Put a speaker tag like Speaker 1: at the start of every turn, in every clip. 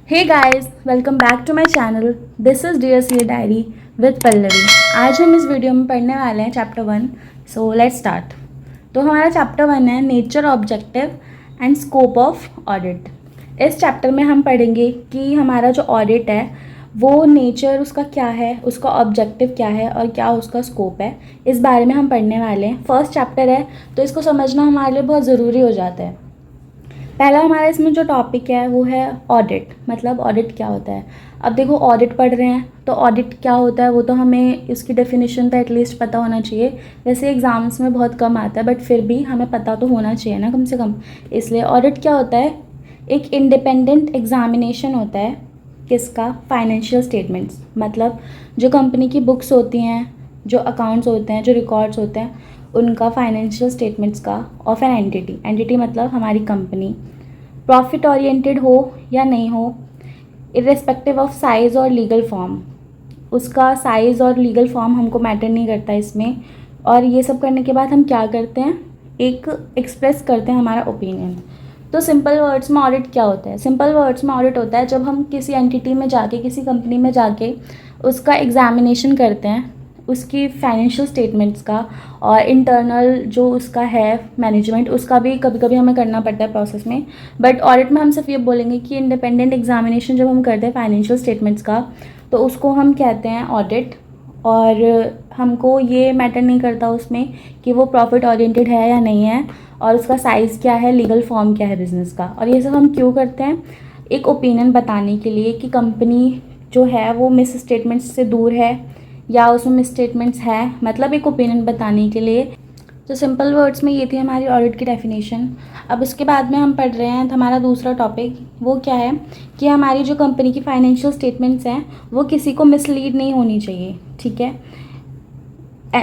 Speaker 1: Hey guys, welcome back to my channel. This is dear C diary with Pallavi. आज हम इस video में पढ़ने वाले हैं चैप्टर 1। So let's start. तो हमारा चैप्टर 1 है nature, objective and scope of audit. इस चैप्टर में हम पढ़ेंगे कि हमारा जो ऑडिट है वो नेचर उसका क्या है, उसका ऑब्जेक्टिव क्या है और क्या उसका स्कोप है। इस बारे में हम पढ़ने वाले हैं। फर्स्ट चैप्टर है तो इसको समझना हमारे लिए बहुत ज़रूरी हो जाता है। पहला हमारा इसमें जो टॉपिक है वो है ऑडिट। मतलब ऑडिट क्या होता है। अब देखो, ऑडिट पढ़ रहे हैं तो ऑडिट क्या होता है वो तो हमें इसकी डेफिनेशन तो एटलीस्ट पता होना चाहिए। वैसे एग्ज़ाम्स में बहुत कम आता है बट फिर भी हमें पता तो होना चाहिए ना, कम से कम। इसलिए ऑडिट क्या होता है, एक इंडिपेंडेंट एग्जामिनेशन होता है। किसका? Financial statements. मतलब जो कंपनी की बुक्स होती हैं, जो अकाउंट्स होते हैं, जो रिकॉर्ड्स होते हैं, उनका फाइनेंशियल स्टेटमेंट्स का ऑफ एन एंटिटी मतलब हमारी कंपनी प्रॉफिट ओरिएंटेड हो या नहीं हो, इर्रेस्पेक्टिव ऑफ साइज़ और लीगल फॉर्म। उसका साइज़ और लीगल फॉर्म हमको मैटर नहीं करता इसमें। और ये सब करने के बाद हम क्या करते हैं, एक एक्सप्रेस करते हैं हमारा ओपिनियन। तो सिंपल वर्ड्स में ऑडिट क्या होता है? सिंपल वर्ड्स में ऑडिट होता है जब हम किसी एंटिटी में जाके, किसी कंपनी में जाके उसका एग्जामिनेशन करते हैं, उसकी फाइनेंशियल स्टेटमेंट्स का और इंटरनल जो उसका है मैनेजमेंट, उसका भी कभी कभी हमें करना पड़ता है प्रोसेस में। बट ऑडिट में हम सिर्फ ये बोलेंगे कि इंडिपेंडेंट एग्जामिनेशन जब हम करते हैं फाइनेंशियल स्टेटमेंट्स का तो उसको हम कहते हैं ऑडिट। और हमको ये मैटर नहीं करता उसमें कि वो प्रॉफिट ओरिएंटेड है या नहीं है, और उसका साइज़ क्या है, लीगल फॉर्म क्या है बिज़नेस का। और ये सब हम क्यों करते हैं? एक ओपिनियन बताने के लिए कि कंपनी जो है वो मिस स्टेटमेंट्स से दूर है या उसमें मिस स्टेटमेंट्स है, मतलब एक ओपिनियन बताने के लिए। तो सिंपल वर्ड्स में ये थी हमारी ऑडिट की डेफिनेशन। अब उसके बाद में हम पढ़ रहे हैं तो हमारा दूसरा टॉपिक वो क्या है कि हमारी जो कंपनी की फाइनेंशियल स्टेटमेंट्स हैं वो किसी को मिसलीड नहीं होनी चाहिए, ठीक है।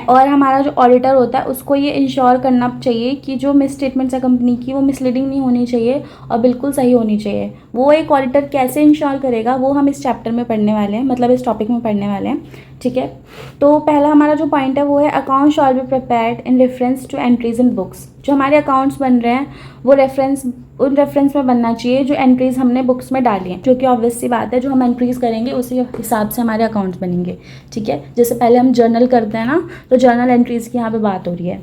Speaker 1: और हमारा जो ऑडिटर होता है उसको ये इंश्योर करना चाहिए कि जो मिस स्टेटमेंट्स है कंपनी की वो मिसलीडिंग नहीं होनी चाहिए और बिल्कुल सही होनी चाहिए। वो एक ऑडिटर कैसे इंश्योर करेगा वो हम इस चैप्टर में पढ़ने वाले हैं, मतलब इस टॉपिक में पढ़ने वाले हैं, ठीक है। तो पहला हमारा जो पॉइंट है वो है account shawl be prepared in reference to entries in books. जो हमारे अकाउंट्स बन रहे हैं वो उन रेफरेंस में बनना चाहिए जो एंट्रीज़ हमने बुक्स में डाली हैं, जो कि ऑब्वियस सी बात है, जो हम एंट्रीज़ करेंगे उसी हिसाब से हमारे अकाउंट्स बनेंगे, ठीक है। जैसे पहले हम जर्नल करते हैं ना, तो जर्नल एंट्रीज़ की यहाँ पे बात हो रही है।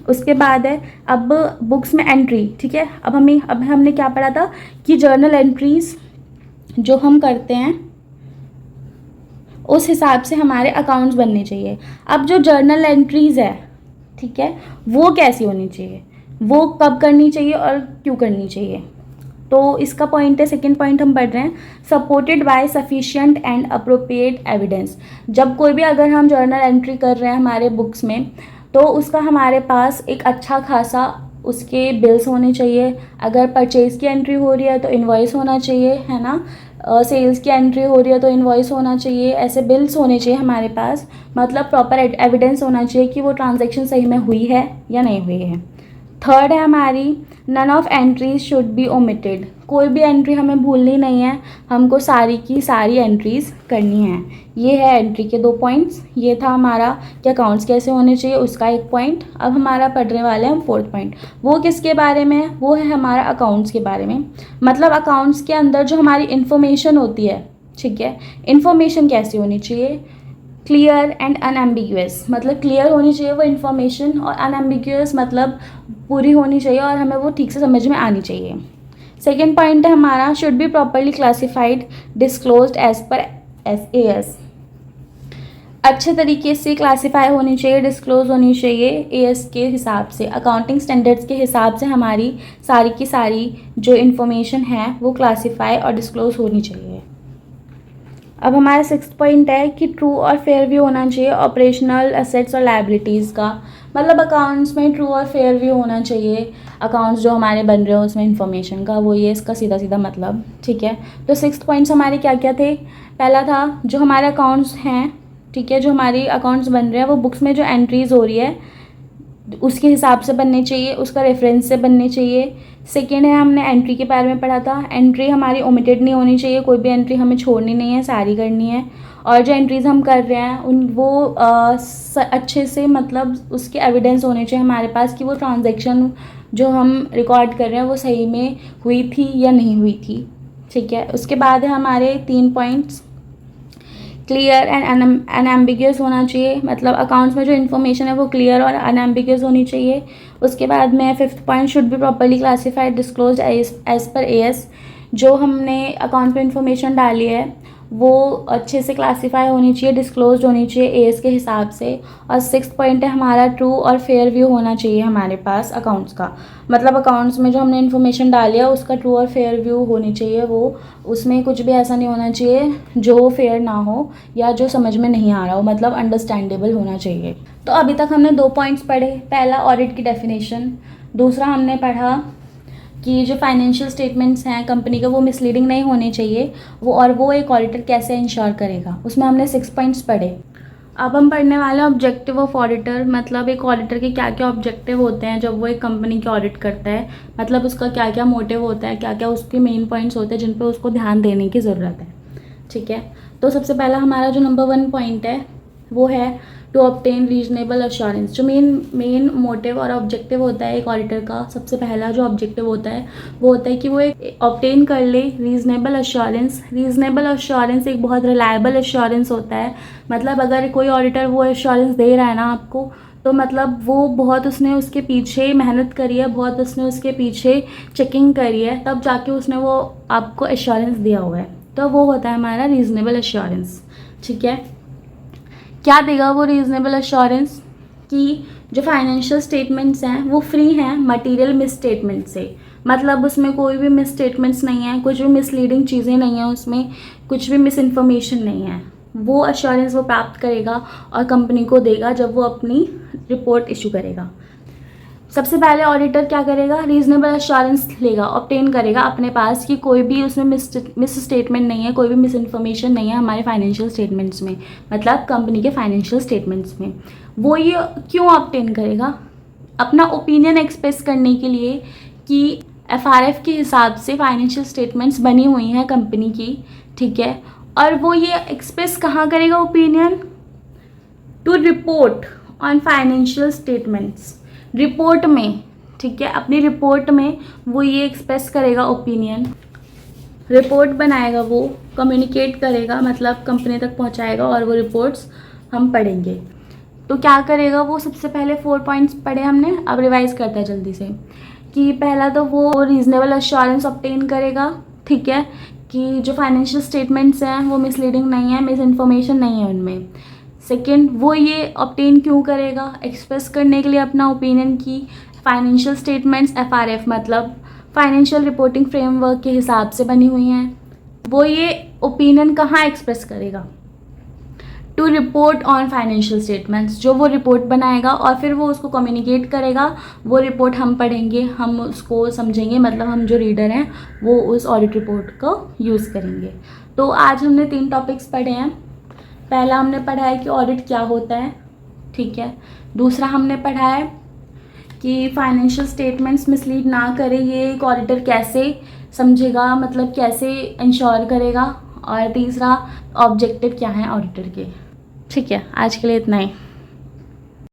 Speaker 1: उसके बाद है अब बुक्स में एंट्री, ठीक है। अब हमने क्या पढ़ा था कि जर्नल एंट्रीज़ जो हम करते हैं उस हिसाब से हमारे अकाउंट्स बनने चाहिए। अब जो जर्नल एंट्रीज़ है, ठीक है, वो कैसी होनी चाहिए, वो कब करनी चाहिए और क्यों करनी चाहिए। तो इसका पॉइंट है, सेकंड पॉइंट हम पढ़ रहे हैं, supported by sufficient and appropriate evidence. जब कोई भी अगर हम जर्नल एंट्री कर रहे हैं हमारे बुक्स में तो उसका हमारे पास एक अच्छा खासा उसके बिल्स होने चाहिए। अगर परचेज़ की एंट्री हो रही है तो इनवॉइस होना चाहिए, है ना। सेल्स की एंट्री हो रही है तो इनवॉइस होना चाहिए। ऐसे बिल्स होने चाहिए हमारे पास, मतलब प्रॉपर एविडेंस होना चाहिए कि वो ट्रांजैक्शन सही में हुई है या नहीं हुई है। थर्ड है हमारी, none of entries should be omitted. कोई भी एंट्री हमें भूलनी नहीं है, हमको सारी की सारी एंट्रीज करनी है। ये है एंट्री के 2 पॉइंट्स। ये था हमारा कि अकाउंट्स कैसे होने चाहिए, उसका एक पॉइंट। अब हमारा पढ़ने वाले हैं हम 4th पॉइंट। वो किसके बारे में है? वो है हमारा अकाउंट्स के बारे में। मतलब अकाउंट्स के अंदर जो हमारी इन्फॉर्मेशन होती है, ठीक है, इन्फॉर्मेशन कैसी होनी चाहिए? Clear and unambiguous. मतलब क्लियर होनी चाहिए वो इन्फॉर्मेशन, और अनएम्बिगुअस मतलब पूरी होनी चाहिए और हमें वो ठीक से समझ में आनी चाहिए। सेकेंड पॉइंट है हमारा, should be properly classified disclosed as per AS. अच्छे तरीके से क्लासीफाई होनी चाहिए, डिस्क्लोज होनी चाहिए एएस के हिसाब से, अकाउंटिंग स्टैंडर्ड्स के हिसाब से हमारी सारी की सारी जो इन्फॉर्मेशन है वो क्लासीफाई और डिस्क्लोज होनी चाहिए। अब हमारा 6th पॉइंट है कि ट्रू और फेयर व्यू होना चाहिए ऑपरेशनल एसेट्स और लायबिलिटीज़ का। मतलब अकाउंट्स में ट्रू और फेयर व्यू होना चाहिए, अकाउंट्स जो हमारे बन रहे हो उसमें इन्फॉर्मेशन का, वो ये इसका सीधा सीधा मतलब, ठीक है। तो 6th पॉइंट्स हमारे क्या क्या थे? पहला था जो हमारे अकाउंट्स हैं, ठीक है, जो हमारी अकाउंट्स बन रहे हैं वो बुक्स में जो एंट्रीज़ हो रही है उसके हिसाब से बनने चाहिए, उसका रेफरेंस से बनने चाहिए। सेकेंड है, हमने एंट्री के बारे में पढ़ा था, एंट्री हमारी ओमिटेड नहीं होनी चाहिए, कोई भी एंट्री हमें छोड़नी नहीं है, सारी करनी है। और जो एंट्रीज़ हम कर रहे हैं उन वो अच्छे से, मतलब उसके एविडेंस होने चाहिए हमारे पास कि वो ट्रांजैक्शन जो हम रिकॉर्ड कर रहे हैं वो सही में हुई थी या नहीं हुई थी, ठीक है। उसके बाद है हमारे 3 पॉइंट्स, क्लियर एंड अनएम्बिगियस होना चाहिए, मतलब अकाउंट्स में जो इन्फॉर्मेशन है वो क्लियर और अनएम्बिगियस होनी चाहिए। उसके बाद में 5th point, should be properly classified disclose as per AS, जो हमने अकाउंट में इन्फॉर्मेशन डाली है वो अच्छे से क्लासीफाई होनी चाहिए, डिस्क्लोज होनी चाहिए एएस के हिसाब से। और 6th पॉइंट है हमारा, ट्रू और फेयर व्यू होना चाहिए हमारे पास अकाउंट्स का, मतलब अकाउंट्स में जो हमने इन्फॉर्मेशन डाली है उसका ट्रू और फेयर व्यू होनी चाहिए, वो उसमें कुछ भी ऐसा नहीं होना चाहिए जो फेयर ना हो या जो समझ में नहीं आ रहा हो, मतलब अंडरस्टैंडेबल होना चाहिए। तो अभी तक हमने 2 पॉइंट्स पढ़े, पहला ऑडिट की डेफिनेशन, दूसरा हमने पढ़ा कि जो फाइनेंशियल स्टेटमेंट्स हैं कंपनी के वो मिसलीडिंग नहीं होने चाहिए, वो एक ऑडिटर कैसे इंश्योर करेगा, उसमें हमने 6 पॉइंट्स पढ़े। अब हम पढ़ने वाले हैं ऑब्जेक्टिव ऑफ ऑडिटर, मतलब एक ऑडिटर के क्या क्या ऑब्जेक्टिव होते हैं जब वो एक कंपनी की ऑडिट करता है, मतलब उसका क्या क्या मोटिव होता है, क्या क्या उसके मेन पॉइंट्स होते हैं जिन पे उसको ध्यान देने की ज़रूरत है। ठीक है, तो सबसे पहला हमारा जो नंबर 1 पॉइंट है वो है टू ऑब्टेन रीजनेबल अश्योरेंस। जो मेन मोटिव और ऑब्जेक्टिव होता है एक ऑडिटर का, सबसे पहला जो ऑब्जेक्टिव होता है वो होता है कि वो एक ऑब्टेन कर ले रीजनेबल अश्योरेंस। रीजनेबल अश्योरेंस एक बहुत रिलायबल अश्योरेंस होता है, मतलब अगर कोई ऑडिटर वो अश्योरेंस दे रहा है ना आपको, तो मतलब वो बहुत उसने उसके पीछे मेहनत करी है, बहुत उसने उसके पीछे चेकिंग करी है, तब जाके उसने वो आपको एश्योरेंस दिया हुआ है, तो वो होता है हमारा रीजनेबल एश्योरेंस। ठीक है, क्या देगा वो रीजनेबल एश्योरेंस, कि जो फाइनेंशियल स्टेटमेंट्स हैं वो फ्री हैं मटेरियल मिस स्टेटमेंट से, मतलब उसमें कोई भी मिस स्टेटमेंट्स नहीं है, कुछ भी मिसलीडिंग चीज़ें नहीं हैं, उसमें कुछ भी मिस इन्फॉर्मेशन नहीं है, वो एश्योरेंस वो प्राप्त करेगा और कंपनी को देगा जब वो अपनी रिपोर्ट इशू करेगा। सबसे पहले ऑडिटर क्या करेगा, रीजनेबल एश्योरेंस लेगा, ऑब्टेन करेगा अपने पास कि कोई भी उसमें मिस स्टेटमेंट नहीं है, कोई भी मिस इन्फॉर्मेशन नहीं है हमारे फाइनेंशियल स्टेटमेंट्स में, मतलब कंपनी के फाइनेंशियल स्टेटमेंट्स में। वो ये क्यों ऑब्टेन करेगा, अपना ओपिनियन एक्सप्रेस करने के लिए कि एफआरएफ के हिसाब से फाइनेंशियल स्टेटमेंट्स बनी हुई हैं कंपनी की। ठीक है, और वो ये एक्सप्रेस कहाँ करेगा opinion, to report on financial statements, report में। ठीक है, अपनी रिपोर्ट में वो ये एक्सप्रेस करेगा ओपिनियन, रिपोर्ट बनाएगा, वो कम्युनिकेट करेगा, मतलब कंपनी तक पहुंचाएगा और वो रिपोर्ट्स हम पढ़ेंगे। तो क्या करेगा वो, सबसे पहले 4 पॉइंट्स पढ़े हमने, अब रिवाइज करते हैं जल्दी से। कि पहला तो वो रीजनेबल एश्योरेंस ऑब्टेन करेगा, ठीक है, कि जो फाइनेंशियल स्टेटमेंट्स हैं वो मिसलीडिंग नहीं है, मिस इन्फॉर्मेशन नहीं है उनमें। सेकेंड, वो ये ऑब्टेन क्यों करेगा, एक्सप्रेस करने के लिए अपना ओपिनियन की फाइनेंशियल स्टेटमेंट्स एफआरएफ मतलब फाइनेंशियल रिपोर्टिंग फ्रेमवर्क के हिसाब से बनी हुई हैं। वो ये ओपिनियन कहाँ एक्सप्रेस करेगा, to report on financial statements, जो वो रिपोर्ट बनाएगा और फिर वो उसको कम्युनिकेट करेगा, वो रिपोर्ट हम पढ़ेंगे, हम उसको समझेंगे, मतलब हम जो रीडर हैं वो उस ऑडिट रिपोर्ट को यूज़ करेंगे। तो आज हमने 3 टॉपिक्स पढ़े हैं। पहला हमने पढ़ा है कि ऑडिट क्या होता है, ठीक है। दूसरा हमने पढ़ा है कि फाइनेंशियल स्टेटमेंट्स मिसलीड ना करे, ये एक ऑडिटर कैसे समझेगा, मतलब कैसे इंश्योर करेगा। और तीसरा, ऑब्जेक्टिव क्या है ऑडिटर के। ठीक है, आज के लिए इतना ही।